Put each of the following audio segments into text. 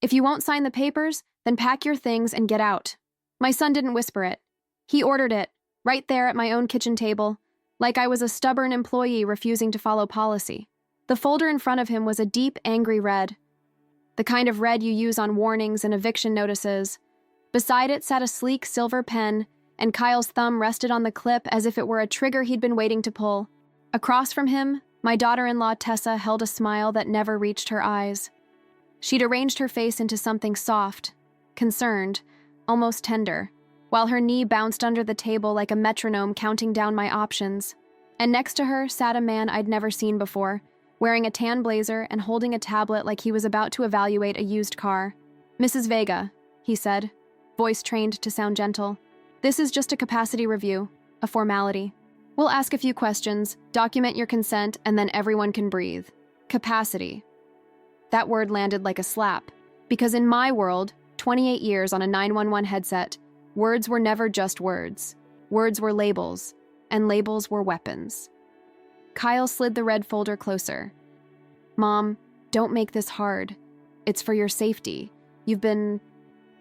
If you won't sign the papers, then pack your things and get out. My son didn't whisper it. He ordered it, right there at my own kitchen table, like I was a stubborn employee refusing to follow policy. The folder in front of him was a deep, angry red, the kind of red you use on warnings and eviction notices. Beside it sat a sleek silver pen, and Kyle's thumb rested on the clip as if it were a trigger he'd been waiting to pull. Across from him, my daughter-in-law Tessa held a smile that never reached her eyes. She'd arranged her face into something soft, concerned, almost tender, while her knee bounced under the table like a metronome counting down my options. And next to her sat a man I'd never seen before, wearing a tan blazer and holding a tablet like he was about to evaluate a used car. "Mrs. Vega," he said, voice trained to sound gentle. "This is just a capacity review, a formality. We'll ask a few questions, document your consent, and then everyone can breathe. Capacity." That word landed like a slap, because in my world, 28 years on a 911 headset, words were never just words. Words were labels, and labels were weapons. Kyle slid the red folder closer. "Mom, don't make this hard. It's for your safety. You've been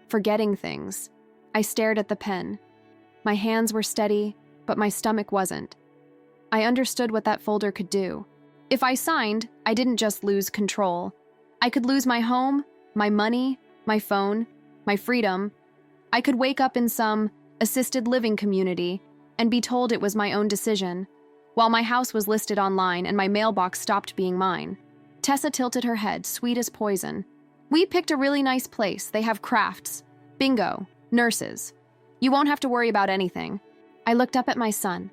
forgetting things." I stared at the pen. My hands were steady, but my stomach wasn't. I understood what that folder could do. If I signed, I didn't just lose control. I could lose my home, my money, my phone, my freedom. I could wake up in some assisted living community and be told it was my own decision, while my house was listed online and my mailbox stopped being mine. Tessa tilted her head, sweet as poison. "We picked a really nice place. They have crafts, bingo, nurses. You won't have to worry about anything." I looked up at my son,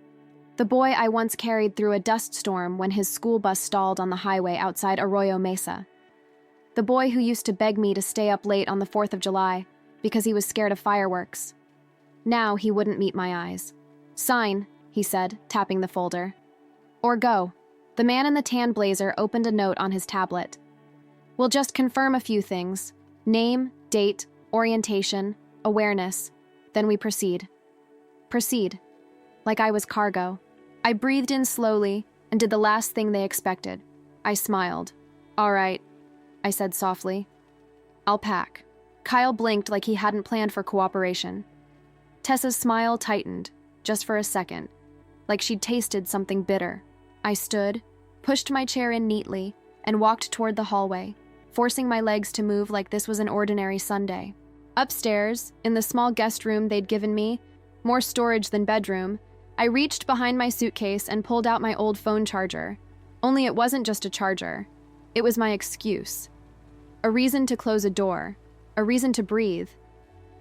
the boy I once carried through a dust storm when his school bus stalled on the highway outside Arroyo Mesa. The boy who used to beg me to stay up late on the 4th of July because he was scared of fireworks. Now he wouldn't meet my eyes. "Sign," he said, tapping the folder. "Or go." The man in the tan blazer opened a note on his tablet. "We'll just confirm a few things. Name, date, orientation, awareness. Then we proceed." Proceed. Like I was cargo. I breathed in slowly and did the last thing they expected. I smiled. "All right," I said softly. "I'll pack." Kyle blinked like he hadn't planned for cooperation. Tessa's smile tightened, just for a second, like she'd tasted something bitter. I stood, pushed my chair in neatly, and walked toward the hallway, forcing my legs to move like this was an ordinary Sunday. Upstairs, in the small guest room they'd given me, more storage than bedroom, I reached behind my suitcase and pulled out my old phone charger. Only it wasn't just a charger. It was my excuse. A reason to close a door. A reason to breathe.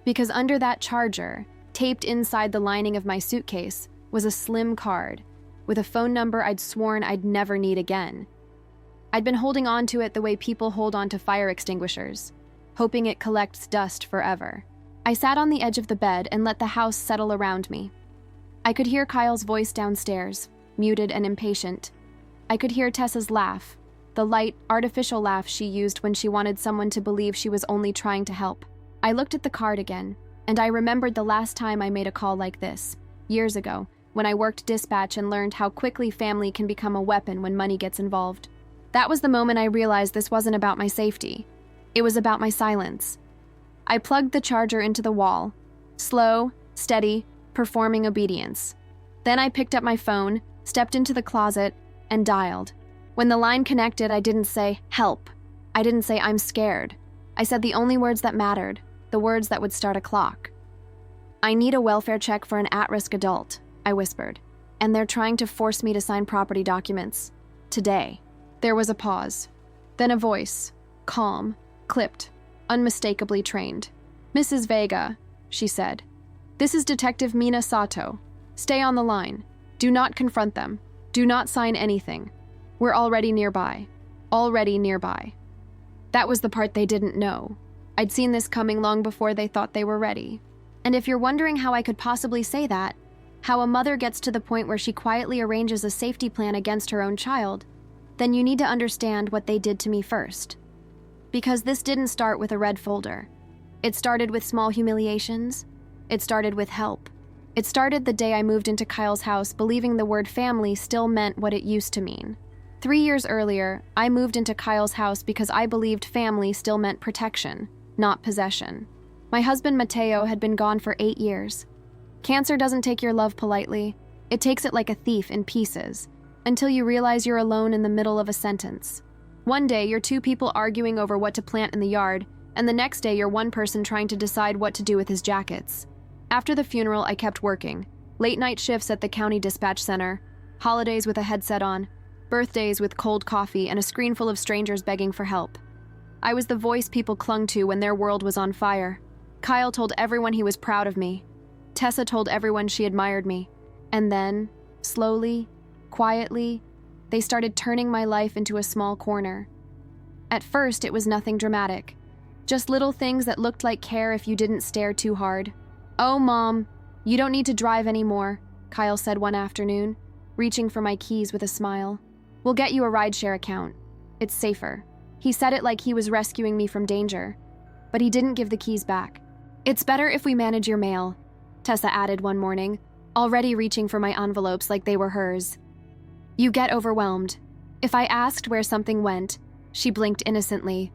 Because under that charger, taped inside the lining of my suitcase, was a slim card with a phone number I'd sworn I'd never need again. I'd been holding on to it the way people hold on to fire extinguishers, hoping it collects dust forever. I sat on the edge of the bed and let the house settle around me. I could hear Kyle's voice downstairs, muted and impatient. I could hear Tessa's laugh, the light, artificial laugh she used when she wanted someone to believe she was only trying to help. I looked at the card again, and I remembered the last time I made a call like this, years ago, when I worked dispatch and learned how quickly family can become a weapon when money gets involved. That was the moment I realized this wasn't about my safety. It was about my silence. I plugged the charger into the wall, slow, steady, performing obedience. Then I picked up my phone, stepped into the closet, and dialed. When the line connected, I didn't say, "Help." I didn't say, "I'm scared." I said the only words that mattered, the words that would start a clock. "I need a welfare check for an at-risk adult," I whispered, "and they're trying to force me to sign property documents. Today." There was a pause. Then a voice, calm, clipped, unmistakably trained. "Mrs. Vega," she said. "This is Detective Mina Sato. Stay on the line. Do not confront them. Do not sign anything. We're already nearby. Already nearby." That was the part they didn't know. I'd seen this coming long before they thought they were ready. And if you're wondering how I could possibly say that, how a mother gets to the point where she quietly arranges a safety plan against her own child, then you need to understand what they did to me first. Because this didn't start with a red folder. It started with small humiliations. It started with help. It started the day I moved into Kyle's house believing the word family still meant what it used to mean. 3 years earlier, I moved into Kyle's house because I believed family still meant protection. not possession. My husband Mateo had been gone for 8 years. Cancer doesn't take your love politely. It takes it like a thief in pieces, until you realize you're alone in the middle of a sentence. One day, you're two people arguing over what to plant in the yard, and the next day, you're one person trying to decide what to do with his jackets. After the funeral, I kept working. Late-night shifts at the county dispatch center, holidays with a headset on, birthdays with cold coffee and a screen full of strangers begging for help. I was the voice people clung to when their world was on fire. Kyle told everyone he was proud of me. Tessa told everyone she admired me. And then, slowly, quietly, they started turning my life into a small corner. At first, it was nothing dramatic. Just little things that looked like care if you didn't stare too hard. "Oh, Mom, you don't need to drive anymore," Kyle said one afternoon, reaching for my keys with a smile. "We'll get you a rideshare account. It's safer." He said it like he was rescuing me from danger, but he didn't give the keys back. "It's better if we manage your mail," Tessa added one morning, already reaching for my envelopes like they were hers. "You get overwhelmed." If I asked where something went, she blinked innocently.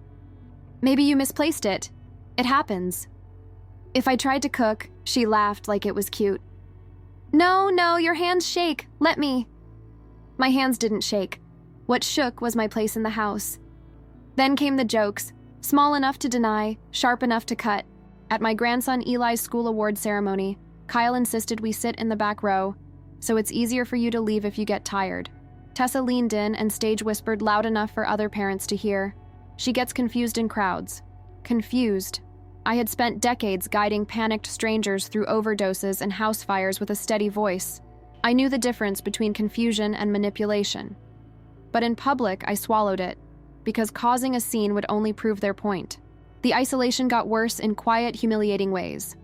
"Maybe you misplaced it. It happens." If I tried to cook, she laughed like it was cute. No, your hands shake. Let me." My hands didn't shake. What shook was my place in the house. Then came the jokes, small enough to deny, sharp enough to cut. At my grandson Eli's school award ceremony, Kyle insisted we sit in the back row, so it's easier for you to leave if you get tired. Tessa leaned in and stage whispered loud enough for other parents to hear. She gets confused in crowds. Confused. I had spent decades guiding panicked strangers through overdoses and house fires with a steady voice. I knew the difference between confusion and manipulation. But in public, I swallowed it, because causing a scene would only prove their point. The isolation got worse in quiet, humiliating ways.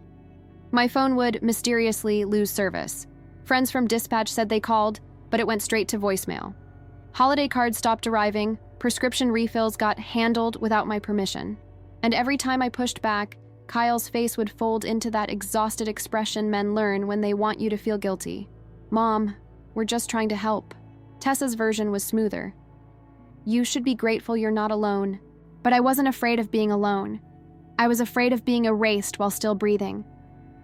My phone would mysteriously lose service. Friends from dispatch said they called, but it went straight to voicemail. Holiday cards stopped arriving, prescription refills got handled without my permission. And every time I pushed back, Kyle's face would fold into that exhausted expression men learn when they want you to feel guilty. "Mom, we're just trying to help." Tessa's version was smoother. "You should be grateful you're not alone." But I wasn't afraid of being alone. I was afraid of being erased while still breathing.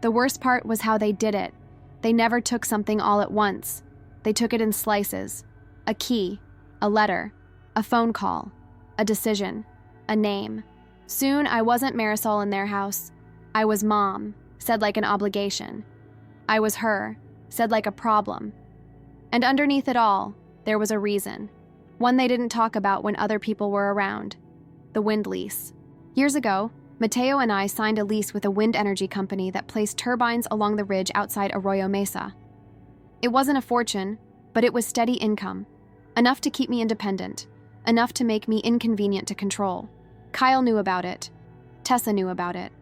The worst part was how they did it. They never took something all at once. They took it in slices. A key, a letter, a phone call, a decision, a name. Soon, I wasn't Marisol in their house. I was Mom, said like an obligation. I was her, said like a problem. And underneath it all, there was a reason. One they didn't talk about when other people were around. The wind lease. Years ago, Mateo and I signed a lease with a wind energy company that placed turbines along the ridge outside Arroyo Mesa. It wasn't a fortune, but it was steady income. Enough to keep me independent. Enough to make me inconvenient to control. Kyle knew about it. Tessa knew about it.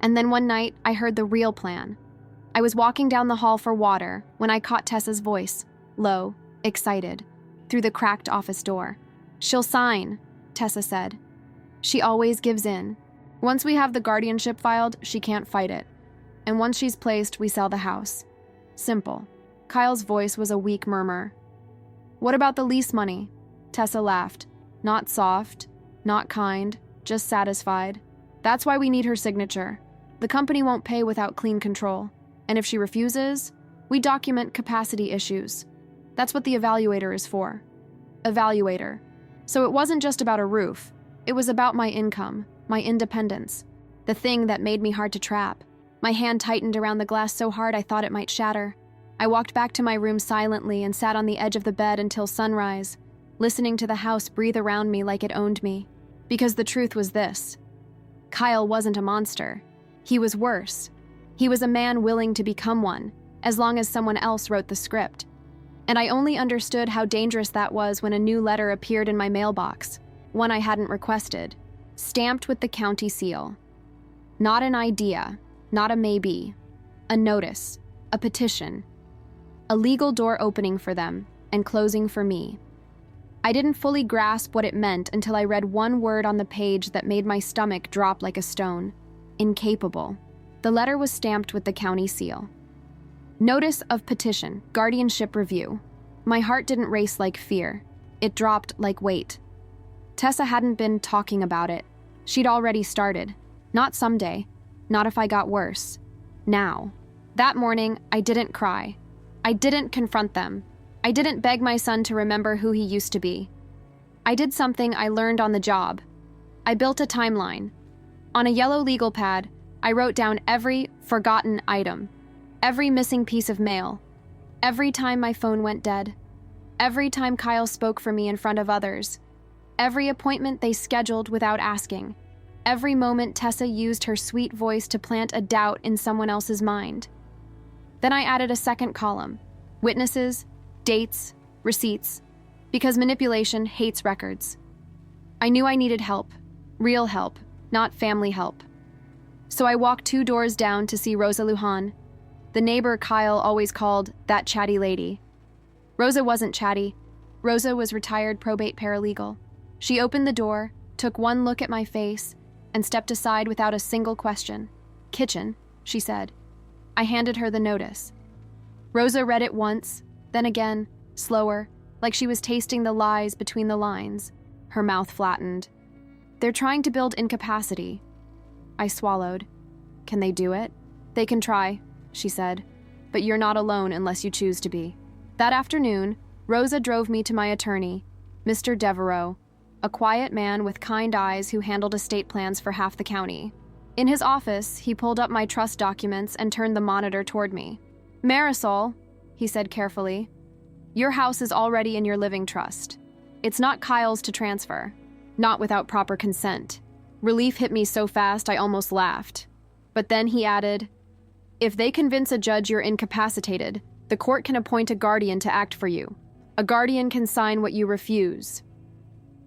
And then one night, I heard the real plan. I was walking down the hall for water when I caught Tessa's voice, low, excited, through the cracked office door. "She'll sign," Tessa said. "She always gives in. Once we have the guardianship filed, she can't fight it. And once she's placed, we sell the house. Simple." Kyle's voice was a weak murmur. "What about the lease money?" Tessa laughed. Not soft, not kind, just satisfied. "That's why we need her signature. The company won't pay without clean control. And if she refuses, we document capacity issues. That's what the evaluator is for." Evaluator. So it wasn't just about a roof. It was about my income, my independence, the thing that made me hard to trap. My hand tightened around the glass so hard I thought it might shatter. I walked back to my room silently and sat on the edge of the bed until sunrise, listening to the house breathe around me like it owned me. Because the truth was this. Kyle wasn't a monster. He was worse. He was a man willing to become one, as long as someone else wrote the script. And I only understood how dangerous that was when a new letter appeared in my mailbox, one I hadn't requested, stamped with the county seal. Not an idea, not a maybe, a notice, a petition, a legal door opening for them and closing for me. I didn't fully grasp what it meant until I read one word on the page that made my stomach drop like a stone. Incapable. The letter was stamped with the county seal. Notice of petition, guardianship review. My heart didn't race like fear. It dropped like weight. Tessa hadn't been talking about it. She'd already started. Not someday. Not if I got worse. Now. That morning, I didn't cry. I didn't confront them. I didn't beg my son to remember who he used to be. I did something I learned on the job. I built a timeline. On a yellow legal pad, I wrote down every forgotten item, every missing piece of mail, every time my phone went dead, every time Kyle spoke for me in front of others, every appointment they scheduled without asking, every moment Tessa used her sweet voice to plant a doubt in someone else's mind. Then I added a second column, witnesses, dates, receipts, because manipulation hates records. I knew I needed help, real help, not family help. So I walked 2 doors down to see Rosa Lujan, the neighbor Kyle always called that chatty lady. Rosa wasn't chatty. Rosa was retired probate paralegal. She opened the door, took one look at my face, and stepped aside without a single question. "Kitchen," she said. I handed her the notice. Rosa read it once, then again, slower, like she was tasting the lies between the lines. Her mouth flattened. "They're trying to build incapacity." I swallowed. "Can they do it?" "They can try," she said, "but you're not alone unless you choose to be." That afternoon, Rosa drove me to my attorney, Mr. Devereaux, a quiet man with kind eyes who handled estate plans for half the county. In his office, he pulled up my trust documents and turned the monitor toward me. "Marisol," he said carefully, "your house is already in your living trust. It's not Kyle's to transfer, not without proper consent." Relief hit me so fast I almost laughed. But then he added, "If they convince a judge you're incapacitated, the court can appoint a guardian to act for you. A guardian can sign what you refuse."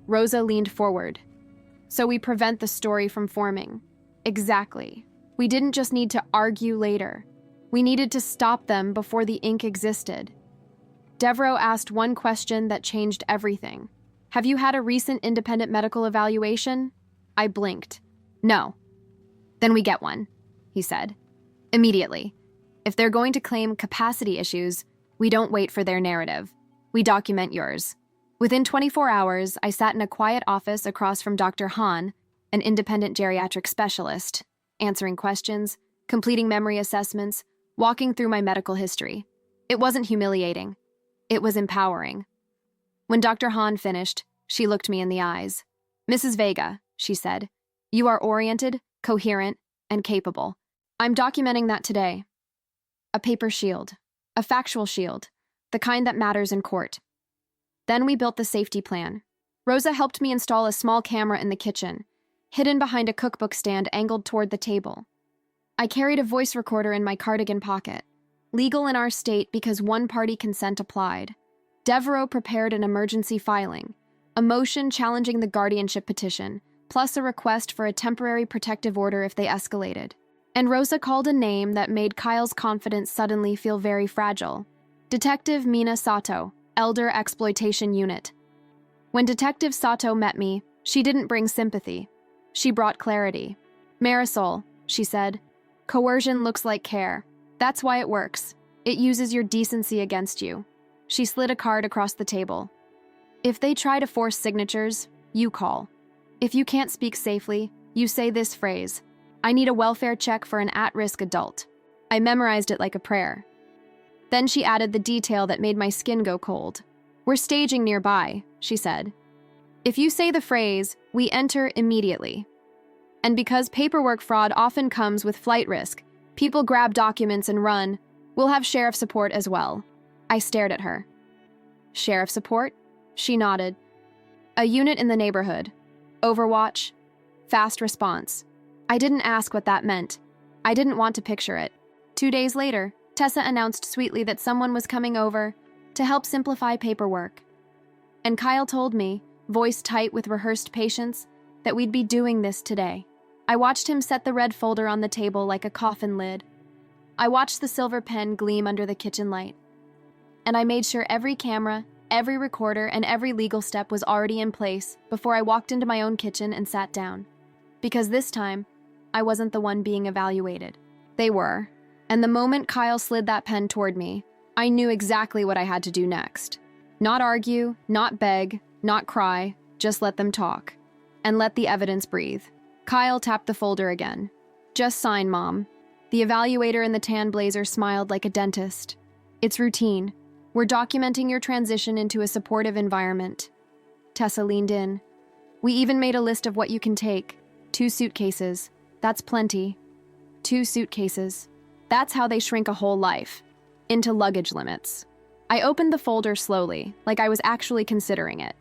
Rosa leaned forward. "So we prevent the story from forming." "Exactly. We didn't just need to argue later. We needed to stop them before the ink existed." Devereaux asked one question that changed everything. "Have you had a recent independent medical evaluation?" I blinked. "No." "Then we get one," he said. "Immediately. If they're going to claim capacity issues, we don't wait for their narrative. We document yours." Within 24 hours, I sat in a quiet office across from Dr. Hahn, an independent geriatric specialist, answering questions, completing memory assessments, walking through my medical history. It wasn't humiliating. It was empowering. When Dr. Hahn finished, she looked me in the eyes. "Mrs. Vega," she said, "you are oriented, coherent, and capable. I'm documenting that today. A paper shield, a factual shield, the kind that matters in court." Then we built the safety plan. Rosa helped me install a small camera in the kitchen, hidden behind a cookbook stand angled toward the table. I carried a voice recorder in my cardigan pocket, legal in our state because one-party consent applied. Devereaux prepared an emergency filing, a motion challenging the guardianship petition, plus a request for a temporary protective order if they escalated. And Rosa called a name that made Kyle's confidence suddenly feel very fragile. Detective Mina Sato, Elder Exploitation Unit. When Detective Sato met me, she didn't bring sympathy. She brought clarity. "Marisol," she said, "coercion looks like care. That's why it works. It uses your decency against you." She slid a card across the table. "If they try to force signatures, you call. If you can't speak safely, you say this phrase: 'I need a welfare check for an at-risk adult.'" I memorized it like a prayer. Then she added the detail that made my skin go cold. "We're staging nearby," she said. "If you say the phrase, we enter immediately. And because paperwork fraud often comes with flight risk, people grab documents and run, we'll have sheriff support as well." I stared at her. "Sheriff support?" She nodded. "A unit in the neighborhood. Overwatch. Fast response." I didn't ask what that meant. I didn't want to picture it. 2 days later, Tessa announced sweetly that someone was coming over to help simplify paperwork. And Kyle told me, voice tight with rehearsed patience, that we'd be doing this today. I watched him set the red folder on the table like a coffin lid. I watched the silver pen gleam under the kitchen light. And I made sure every camera, every recorder, and every legal step was already in place before I walked into my own kitchen and sat down. Because this time, I wasn't the one being evaluated. They were. And the moment Kyle slid that pen toward me, I knew exactly what I had to do next. Not argue, not beg, not cry, just let them talk. And let the evidence breathe. Kyle tapped the folder again. Just sign, Mom. The evaluator in the tan blazer smiled like a dentist. It's routine. We're documenting your transition into a supportive environment. Tessa leaned in. We even made a list of what you can take. 2 suitcases. That's plenty. 2 suitcases. That's how they shrink a whole life. Into luggage limits. I opened the folder slowly, like I was actually considering it.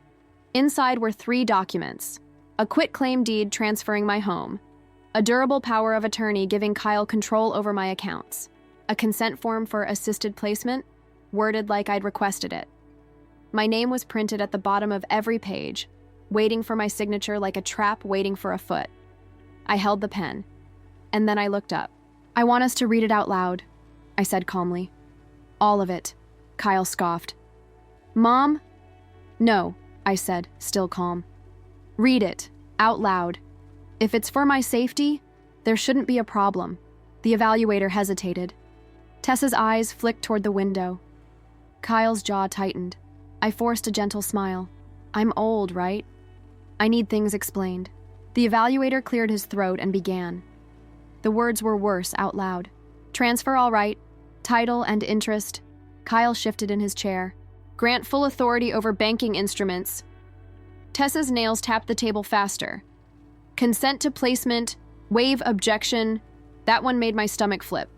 Inside were 3 documents. A quitclaim deed transferring my home. A durable power of attorney giving Kyle control over my accounts. A consent form for assisted placement, worded like I'd requested it. My name was printed at the bottom of every page, waiting for my signature like a trap waiting for a foot. I held the pen, and then I looked up. I want us to read it out loud, I said calmly. All of it, Kyle scoffed. Mom? No, I said, still calm. Read it, out loud. If it's for my safety, there shouldn't be a problem. The evaluator hesitated. Tessa's eyes flicked toward the window. Kyle's jaw tightened. I forced a gentle smile. I'm old, right? I need things explained. The evaluator cleared his throat and began. The words were worse out loud. Transfer all right. Title and interest. Kyle shifted in his chair. Grant full authority over banking instruments. Tessa's nails tapped the table faster. Consent to placement, waive objection. That one made my stomach flip.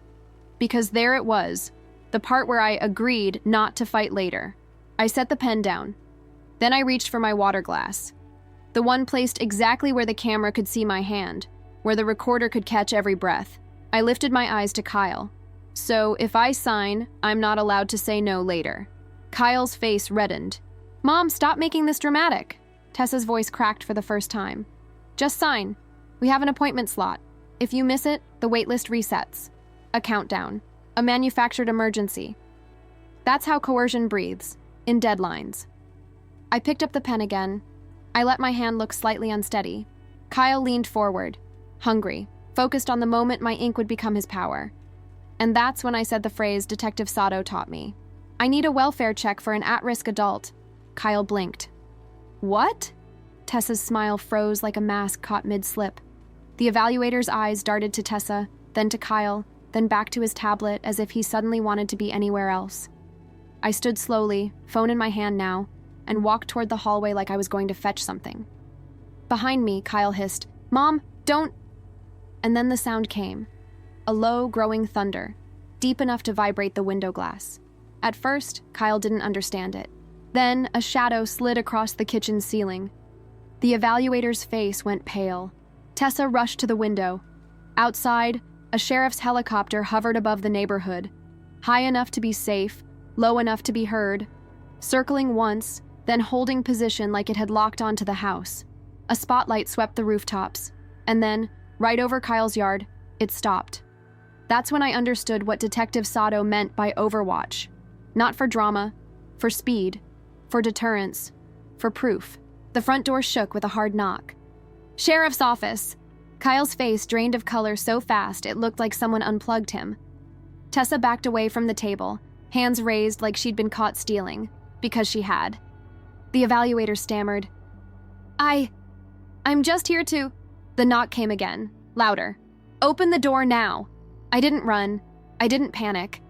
Because there it was, the part where I agreed not to fight later. I set the pen down. Then I reached for my water glass. The one placed exactly where the camera could see my hand, where the recorder could catch every breath. I lifted my eyes to Kyle. So if I sign, I'm not allowed to say no later. Kyle's face reddened. Mom, stop making this dramatic. Tessa's voice cracked for the first time. Just sign. We have an appointment slot. If you miss it, the waitlist resets. A countdown. A manufactured emergency. That's how coercion breathes, in deadlines. I picked up the pen again. I let my hand look slightly unsteady. Kyle leaned forward, hungry, focused on the moment my ink would become his power. And that's when I said the phrase Detective Sato taught me. I need a welfare check for an at-risk adult. Kyle blinked. What? Tessa's smile froze like a mask caught mid-slip. The evaluator's eyes darted to Tessa, then to Kyle, then back to his tablet as if he suddenly wanted to be anywhere else. I stood slowly, phone in my hand now, and walked toward the hallway like I was going to fetch something. Behind me, Kyle hissed, Mom, don't... And then the sound came. A low, growing thunder, deep enough to vibrate the window glass. At first, Kyle didn't understand it. Then, a shadow slid across the kitchen ceiling. The evaluator's face went pale. Tessa rushed to the window. Outside, a sheriff's helicopter hovered above the neighborhood, high enough to be safe, low enough to be heard, circling once, then holding position like it had locked onto the house. A spotlight swept the rooftops, and then, right over Kyle's yard, it stopped. That's when I understood what Detective Sato meant by Overwatch. Not for drama, for speed, for deterrence, for proof. The front door shook with a hard knock. Sheriff's office! Kyle's face drained of color so fast it looked like someone unplugged him. Tessa backed away from the table, hands raised like she'd been caught stealing, because she had. The evaluator stammered. I'm just here to... The knock came again, louder. Open the door now. I didn't run. I didn't panic.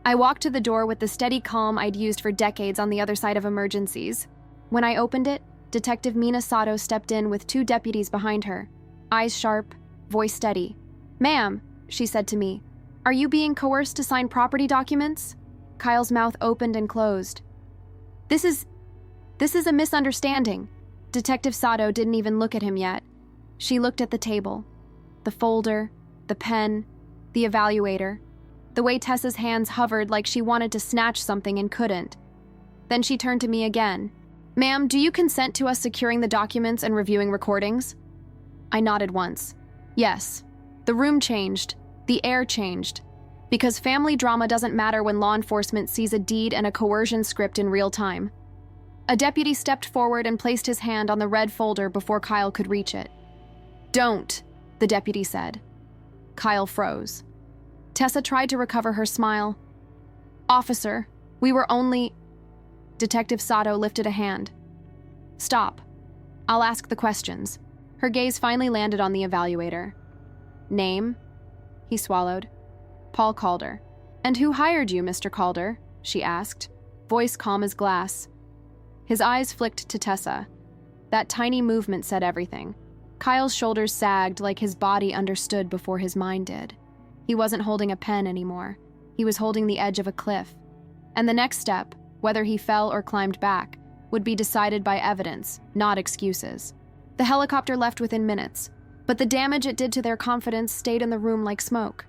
I walked to the door with the steady calm I'd used for decades on the other side of emergencies. When I opened it, Detective Mina Sato stepped in with 2 deputies behind her, eyes sharp, voice steady. Ma'am, she said to me, are you being coerced to sign property documents? Kyle's mouth opened and closed. This is a misunderstanding. Detective Sato didn't even look at him yet. She looked at the table, the folder, the pen, the evaluator, the way Tessa's hands hovered like she wanted to snatch something and couldn't. Then she turned to me again. Ma'am, do you consent to us securing the documents and reviewing recordings? I nodded once. Yes. The room changed. The air changed. Because family drama doesn't matter when law enforcement sees a deed and a coercion script in real time. A deputy stepped forward and placed his hand on the red folder before Kyle could reach it. Don't, the deputy said. Kyle froze. Tessa tried to recover her smile. Officer, we were only... Detective Sato lifted a hand. Stop. I'll ask the questions. Her gaze finally landed on the evaluator. Name? He swallowed. Paul Calder. And who hired you, Mr. Calder? She asked, voice calm as glass. His eyes flicked to Tessa. That tiny movement said everything. Kyle's shoulders sagged like his body understood before his mind did. He wasn't holding a pen anymore. He was holding the edge of a cliff. And the next step, whether he fell or climbed back, would be decided by evidence, not excuses. The helicopter left within minutes, but the damage it did to their confidence stayed in the room like smoke.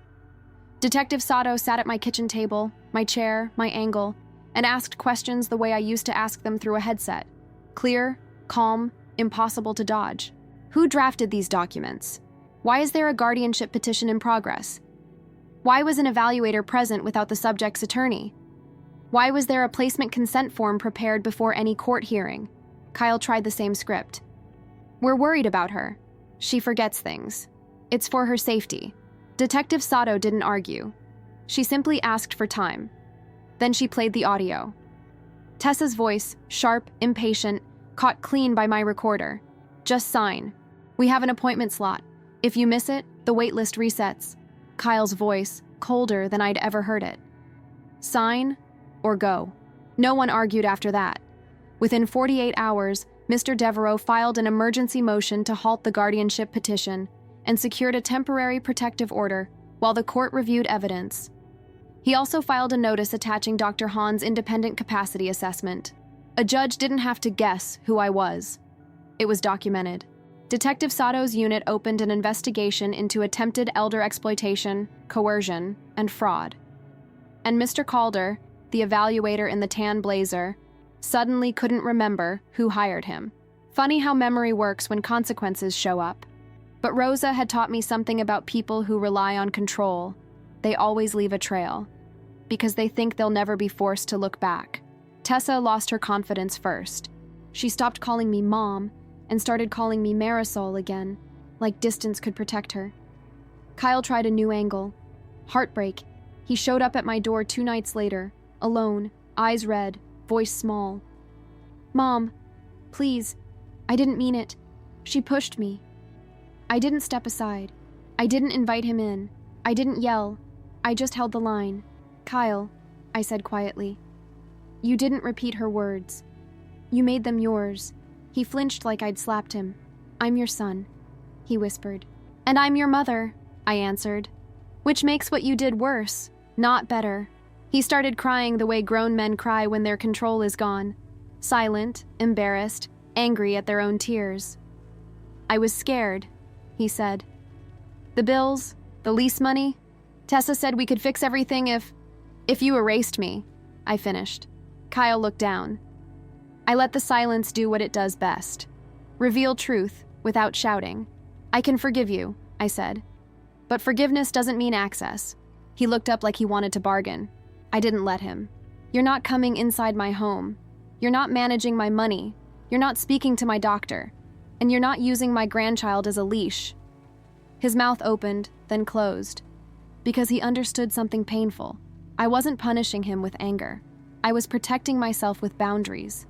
Detective Sato sat at my kitchen table, my chair, my angle, and asked questions the way I used to ask them through a headset. Clear, calm, impossible to dodge. Who drafted these documents? Why is there a guardianship petition in progress? Why was an evaluator present without the subject's attorney? Why was there a placement consent form prepared before any court hearing? Kyle tried the same script. We're worried about her. She forgets things. It's for her safety. Detective Sato didn't argue. She simply asked for time. Then she played the audio. Tessa's voice, sharp, impatient, caught clean by my recorder. Just sign. We have an appointment slot. If you miss it, the waitlist resets. Kyle's voice, colder than I'd ever heard it. Sign or go. No one argued after that. Within 48 hours, Mr. Devereaux filed an emergency motion to halt the guardianship petition and secured a temporary protective order while the court reviewed evidence. He also filed a notice attaching Dr. Hahn's independent capacity assessment. A judge didn't have to guess who I was. It was documented. Detective Sato's unit opened an investigation into attempted elder exploitation, coercion, and fraud. And Mr. Calder, the evaluator in the tan blazer, suddenly couldn't remember who hired him. Funny how memory works when consequences show up. But Rosa had taught me something about people who rely on control. They always leave a trail, because they think they'll never be forced to look back. Tessa lost her confidence first. She stopped calling me Mom and started calling me Marisol again, like distance could protect her. Kyle tried a new angle. Heartbreak. He showed up at my door 2 nights later, alone, eyes red, voice small. Mom, please, I didn't mean it. She pushed me. I didn't step aside. I didn't invite him in. I didn't yell. I just held the line. Kyle, I said quietly. You didn't repeat her words. You made them yours. He flinched like I'd slapped him. I'm your son, he whispered. And I'm your mother, I answered. Which makes what you did worse, not better. He started crying the way grown men cry when their control is gone. Silent, embarrassed, angry at their own tears. I was scared, he said. The bills, the lease money. Tessa said we could fix everything if you erased me, I finished. Kyle looked down. I let the silence do what it does best. Reveal truth without shouting. I can forgive you, I said. But forgiveness doesn't mean access. He looked up like he wanted to bargain. I didn't let him. You're not coming inside my home. You're not managing my money. You're not speaking to my doctor. And you're not using my grandchild as a leash. His mouth opened, then closed. Because he understood something painful. I wasn't punishing him with anger. I was protecting myself with boundaries.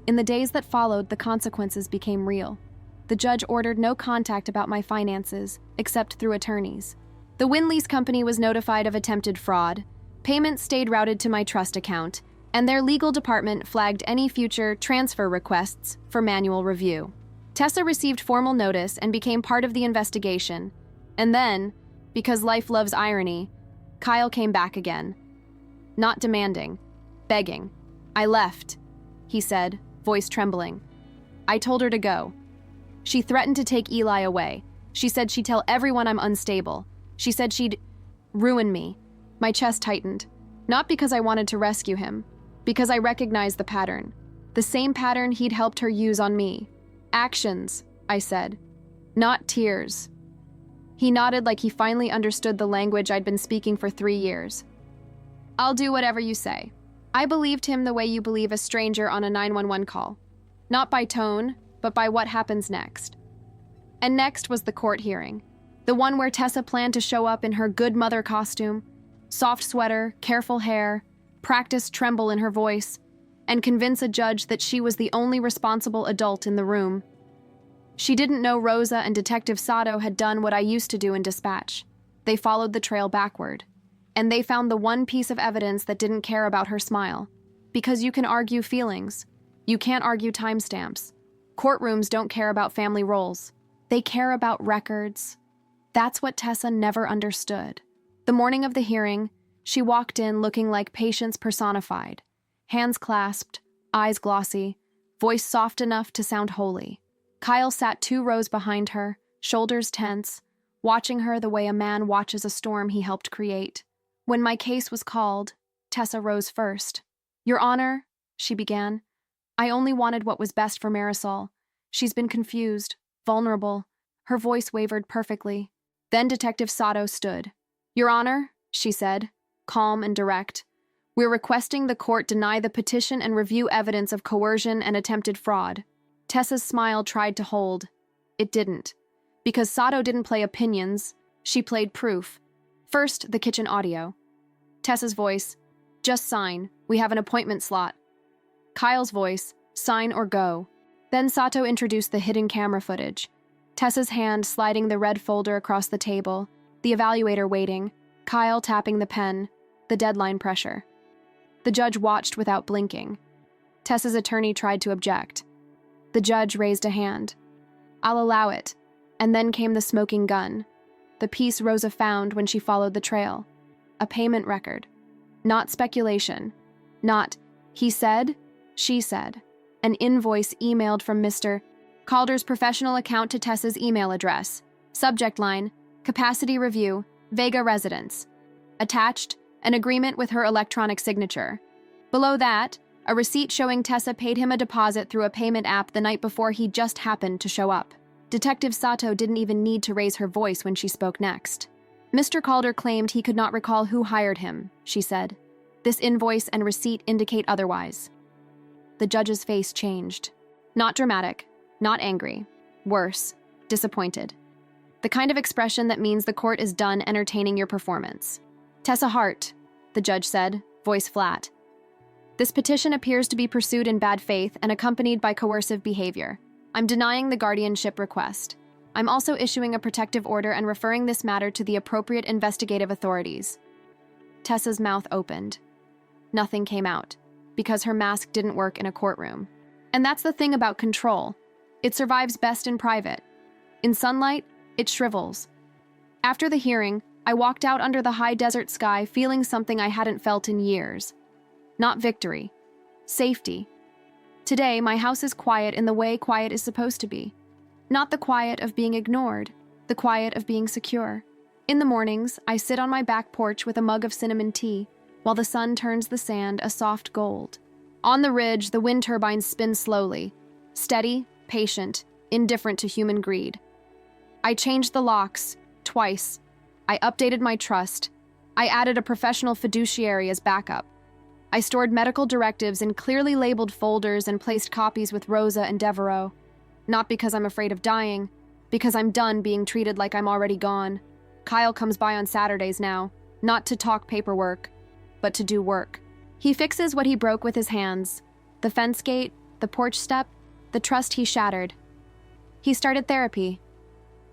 In the days that followed, the consequences became real. The judge ordered no contact about my finances, except through attorneys. The Wynn Lease Company was notified of attempted fraud. Payments stayed routed to my trust account, and their legal department flagged any future transfer requests for manual review. Tessa received formal notice and became part of the investigation. And then, because life loves irony, Kyle came back again. Not demanding, begging. I left, he said, voice trembling. I told her to go. She threatened to take Eli away. She said she'd tell everyone I'm unstable. She said she'd ruin me. My chest tightened. Not because I wanted to rescue him, because I recognized the pattern. The same pattern he'd helped her use on me. Actions, I said. Not tears. He nodded like he finally understood the language I'd been speaking for 3 years. I'll do whatever you say. I believed him the way you believe a stranger on a 911 call. Not by tone, but by what happens next. And next was the court hearing. The one where Tessa planned to show up in her good mother costume, soft sweater, careful hair, practiced tremble in her voice, and convince a judge that she was the only responsible adult in the room. She didn't know Rosa and Detective Sato had done what I used to do in dispatch. They followed the trail backward. And they found the one piece of evidence that didn't care about her smile. Because you can argue feelings. You can't argue timestamps. Courtrooms don't care about family roles. They care about records. That's what Tessa never understood. The morning of the hearing, she walked in looking like patience personified. Hands clasped, eyes glossy, voice soft enough to sound holy. Kyle sat 2 rows behind her, shoulders tense, watching her the way a man watches a storm he helped create. When my case was called, Tessa rose first. "Your Honor," she began, "I only wanted what was best for Marisol. She's been confused, vulnerable." Her voice wavered perfectly. Then Detective Sato stood. "Your Honor," she said, calm and direct, "we're requesting the court deny the petition and review evidence of coercion and attempted fraud." Tessa's smile tried to hold. It didn't. Because Sato didn't play opinions, she played proof. First, the kitchen audio. Tessa's voice, "Just sign. We have an appointment slot." Kyle's voice, "Sign or go." Then Sato introduced the hidden camera footage. Tessa's hand sliding the red folder across the table, the evaluator waiting, Kyle tapping the pen, the deadline pressure. The judge watched without blinking. Tessa's attorney tried to object. The judge raised a hand. "I'll allow it." And then came the smoking gun. The piece Rosa found when she followed the trail. A payment record. Not speculation. Not, he said, she said. An invoice emailed from Mr. Calder's professional account to Tessa's email address. Subject line, capacity review, Vega residence. Attached, an agreement with her electronic signature. Below that, a receipt showing Tessa paid him a deposit through a payment app the night before he just happened to show up. Detective Sato didn't even need to raise her voice when she spoke next. "Mr. Calder claimed he could not recall who hired him," she said. "This invoice and receipt indicate otherwise." The judge's face changed. Not dramatic, not angry. Worse, disappointed. The kind of expression that means the court is done entertaining your performance. "Tessa Hart," the judge said, voice flat. "This petition appears to be pursued in bad faith and accompanied by coercive behavior. I'm denying the guardianship request. I'm also issuing a protective order and referring this matter to the appropriate investigative authorities." Tessa's mouth opened. Nothing came out, because her mask didn't work in a courtroom. And that's the thing about control. It survives best in private. In sunlight, it shrivels. After the hearing, I walked out under the high desert sky feeling something I hadn't felt in years. Not victory. Safety. Today, my house is quiet in the way quiet is supposed to be. Not the quiet of being ignored, the quiet of being secure. In the mornings, I sit on my back porch with a mug of cinnamon tea, while the sun turns the sand a soft gold. On the ridge, the wind turbines spin slowly, steady, patient, indifferent to human greed. I changed the locks, twice. I updated my trust. I added a professional fiduciary as backup. I stored medical directives in clearly labeled folders and placed copies with Rosa and Devereaux. Not because I'm afraid of dying, because I'm done being treated like I'm already gone. Kyle comes by on Saturdays now, not to talk paperwork, but to do work. He fixes what he broke with his hands, the fence gate, the porch step, the trust he shattered. He started therapy.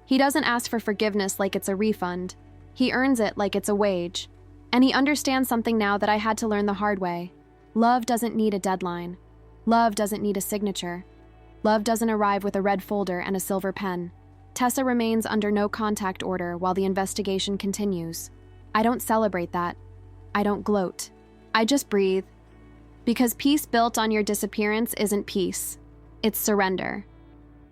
He doesn't ask for forgiveness like it's a refund. He earns it like it's a wage. And he understands something now that I had to learn the hard way. Love doesn't need a deadline. Love doesn't need a signature. Love doesn't arrive with a red folder and a silver pen. Tessa remains under no contact order while the investigation continues. I don't celebrate that. I don't gloat. I just breathe. Because peace built on your disappearance isn't peace. It's surrender.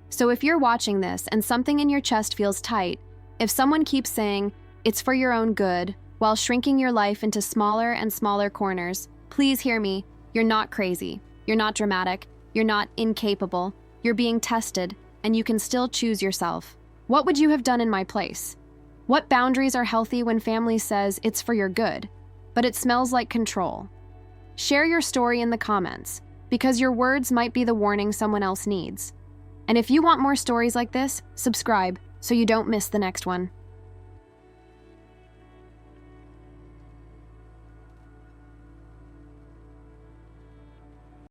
So if you're watching this and something in your chest feels tight, if someone keeps saying, "It's for your own good," while shrinking your life into smaller and smaller corners, please hear me. You're not crazy. You're not dramatic. You're not incapable. You're being tested, and you can still choose yourself. What would you have done in my place? What boundaries are healthy when family says it's for your good, but it smells like control? Share your story in the comments, because your words might be the warning someone else needs. And if you want more stories like this, subscribe so you don't miss the next one.